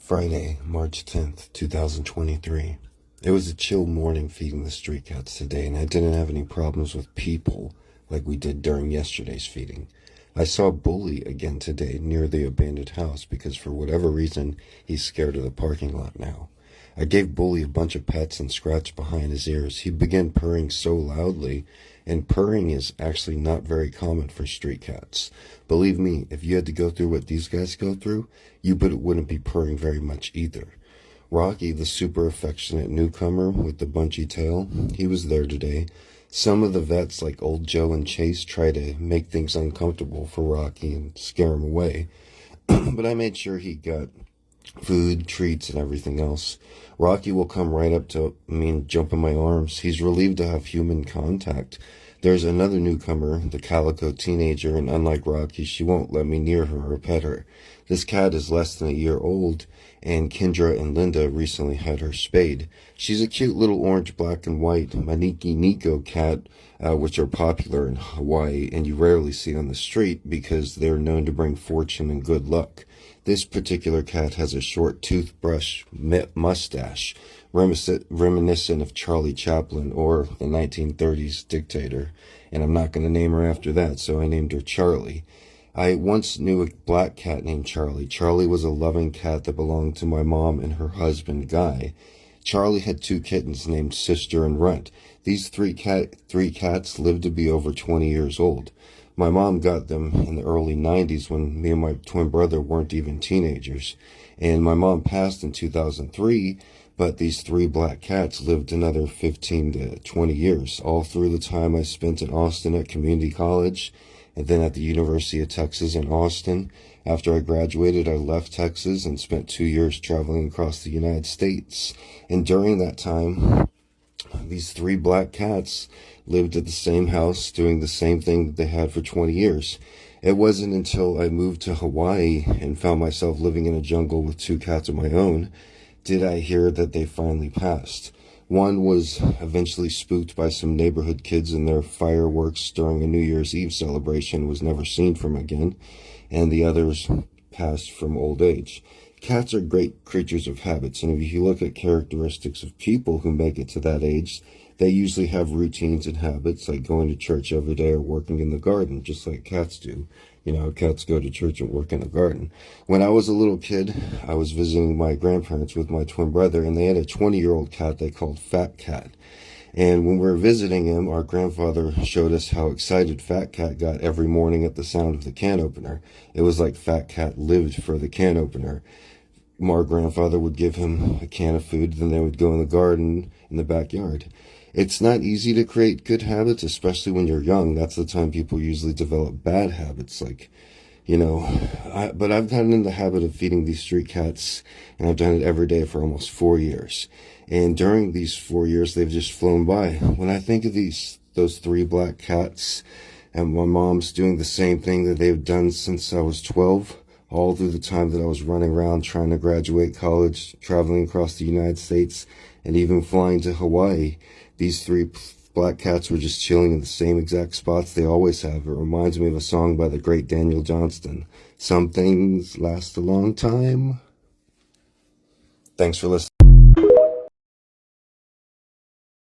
Friday, March 10th, 2023. It was a chill morning feeding the street cats today, and I didn't have any problems with people like we did during yesterday's feeding. I saw Bully again today near the abandoned house because for whatever reason, he's scared of the parking lot now. I gave Bully a bunch of pets and scratched behind his ears. He began purring so loudly, and purring is actually not very common for street cats. Believe me, if you had to go through what these guys go through, you wouldn't be purring very much either. Rocky, the super affectionate newcomer with the bunchy tail, he was there today. Some of the vets, like Old Joe and Chase, try to make things uncomfortable for Rocky and scare him away. But I made sure he got food, treats, and everything else. Rocky will come right up to me and jump in my arms. He's relieved to have human contact. There's another newcomer, the calico teenager, and unlike Rocky, she won't let me near her or pet her. This cat is less than a year old, and Kendra and Linda recently had her spayed. She's a cute little orange, black, and white Maniki Nico cat, which are popular in Hawaii, and you rarely see on the street because they're known to bring fortune and good luck. This particular cat has a short toothbrush mustache, reminiscent of Charlie Chaplin or the 1930s dictator, and I'm not going to name her after that, so I named her Charlie. I once knew a black cat named Charlie. Charlie was a loving cat that belonged to my mom and her husband, Guy. Charlie had two kittens named Sister and Runt. These three cats lived to be over 20 years old. My mom got them in the early 90s when me and my twin brother weren't even teenagers. And my mom passed in 2003, but these three black cats lived another 15 to 20 years, all through the time I spent in Austin at community college, and then at the University of Texas in Austin. After I graduated, I left Texas and spent 2 years traveling across the United States. And during that time, these three black cats lived at the same house doing the same thing that they had for 20 years. It wasn't until I moved to Hawaii and found myself living in a jungle with two cats of my own did I hear that they finally passed. One was eventually spooked by some neighborhood kids and their fireworks during a New Year's Eve celebration, was never seen from again, and the others passed from old age. Cats are great creatures of habits, and if you look at characteristics of people who make it to that age, they usually have routines and habits like going to church every day or working in the garden, just like cats do. You know, cats go to church and work in the garden. When I was a little kid, I was visiting my grandparents with my twin brother, and they had a 20-year-old cat they called Fat Cat. And when we were visiting him, our grandfather showed us how excited Fat Cat got every morning at the sound of the can opener. It was like Fat Cat lived for the can opener. Our grandfather would give him a can of food, then they would go in the garden in the backyard. It's not easy to create good habits, especially when you're young. That's the time people usually develop bad habits, like, but I've gotten in the habit of feeding these street cats, and I've done it every day for almost 4 years. And during these 4 years, they've just flown by. When I think of those three black cats, and my mom's doing the same thing that they've done since I was 12, all through the time that I was running around trying to graduate college, traveling across the United States, and even flying to Hawaii, these three black cats were just chilling in the same exact spots they always have. It reminds me of a song by the great Daniel Johnston. Some things last a long time. Thanks for listening.